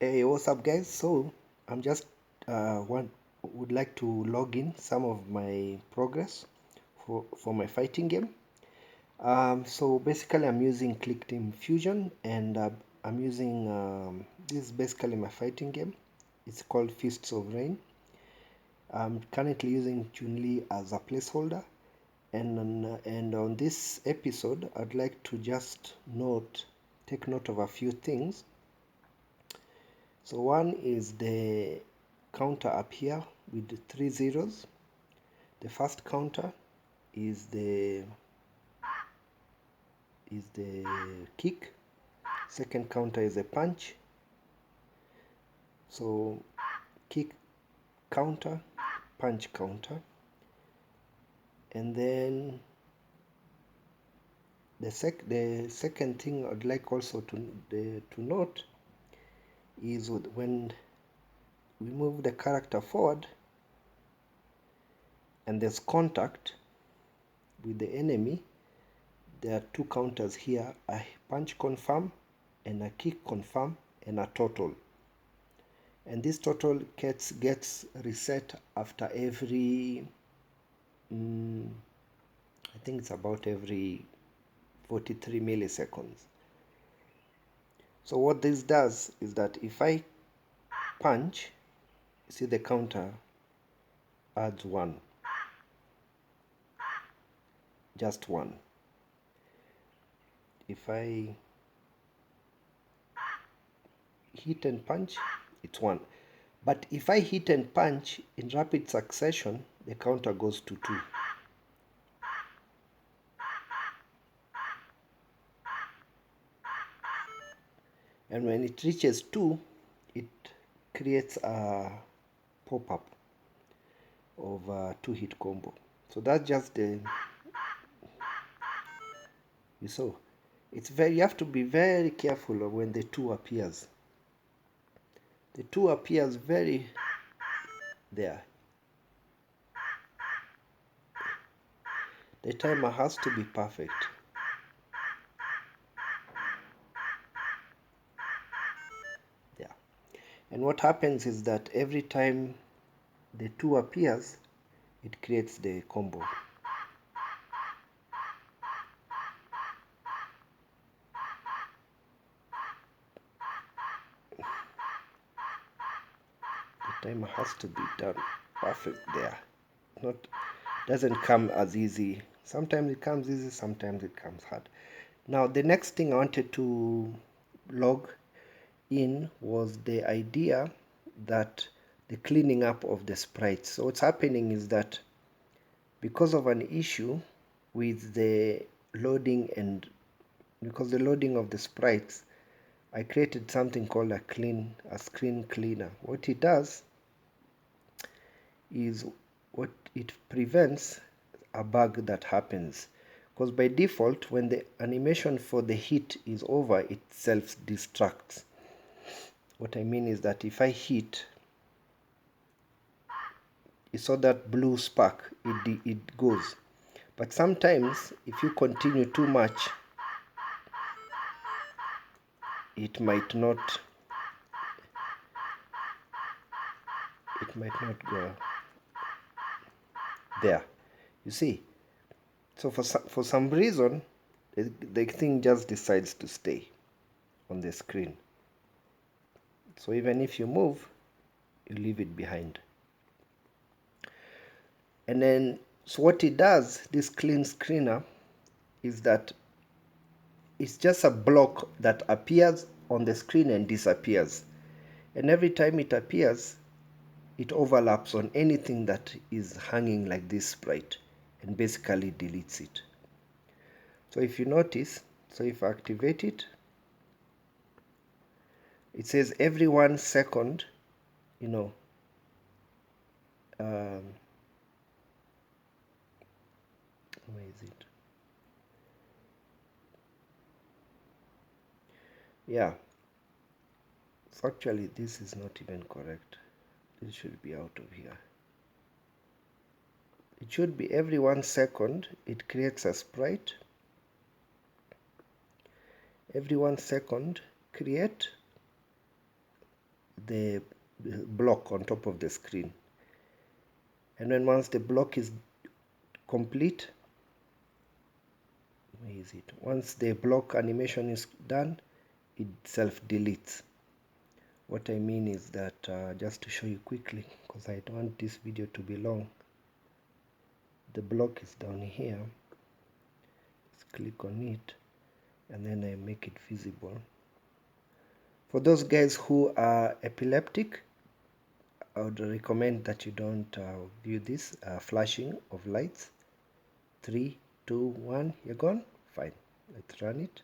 Hey, what's up, guys? So I'm just would like to log in some of my progress for my fighting game. So basically, I'm using Click Team Fusion, and I'm using this is basically my fighting game. It's called Fists of Rain. I'm currently using Chun-Li as a placeholder, and on this episode, I'd like to just take note of a few things. So one is the counter up here with the 3 zeros. The first counter is the kick. Second counter is a punch. So kick counter, punch counter, and then the second thing I'd like also to note is when we move the character forward and there's contact with the enemy, there are two counters here: a punch confirm and a kick confirm and a total. And this total gets reset after every I think it's about every 43 milliseconds. So what this does is that if I punch, see the counter adds 1, just 1. If I hit and punch, it's 1. But if I hit and punch in rapid succession, the counter goes to 2. And when it reaches 2, it creates a pop-up of a 2-hit combo. So that's just the, you saw. You have to be very careful when the 2 appears. The 2 appears very there. The timer has to be perfect. Yeah. And what happens is that every time the 2 appears, it creates the combo. The timer has to be done perfect there. Doesn't come as easy. Sometimes it comes easy, sometimes it comes hard. Now the next thing I wanted to log in was the idea that the cleaning up of the sprites. So what's happening is that because of an issue with the loading and because the loading of the sprites, I created something called a screen cleaner. What it does is what it prevents a bug that happens, because by default when the animation for the hit is over, it self-destructs. What I mean is that if I hit, you saw that blue spark, it goes. But sometimes if you continue too much, it might not go there, you see. So for some reason the thing just decides to stay on the screen. So even if you move, you leave it behind. And then, so what it does, this clean screener, is that it's just a block that appears on the screen and disappears. And every time it appears, it overlaps on anything that is hanging like this sprite and basically deletes it. So if you notice, so if I activate it, it says every 1 second, where is it? Yeah. So actually this is not even correct. This should be out of here. It should be every 1 second it creates a sprite. Every 1 second create, the block on top of the screen. And then once the block is complete, where is it? Once the block animation is done, it self deletes. What I mean is that, just to show you quickly, because I don't want this video to be long, the block is down here. Let's click on it, and then I make it visible. For those guys who are epileptic, I would recommend that you don't view this flashing of lights. 3, 2, 1, you're gone. Fine, let's run it.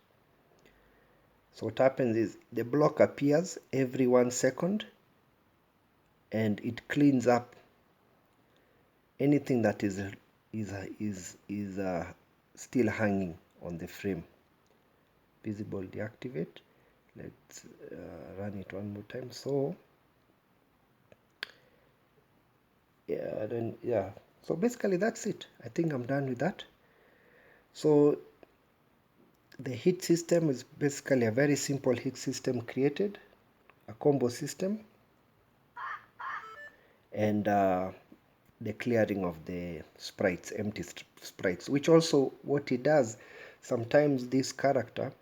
So what happens is the block appears every 1 second, and it cleans up anything that is still hanging on the frame. Visible, deactivate. Let's run it one more time. So so basically that's it. I think I'm done with that. So the heat system is basically a very simple heat system created, a combo system, and the clearing of the sprites, empty sprites, which also what it does, sometimes this character,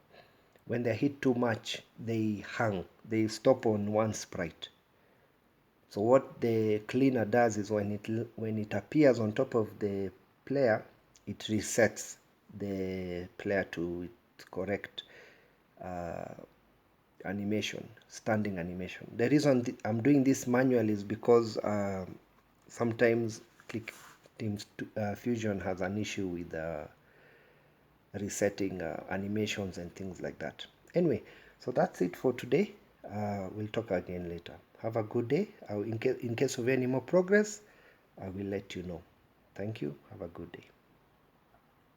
when they hit too much, they hang, they stop on one sprite. So what the cleaner does is when it appears on top of the player, it resets the player to its correct animation, standing animation. The reason I'm doing this manually is because sometimes Teams Fusion has an issue with resetting animations and things like that. Anyway, so that's it for today. We'll talk again later. Have a good day. In case of any more progress, I will let you know. Thank you. Have a good day.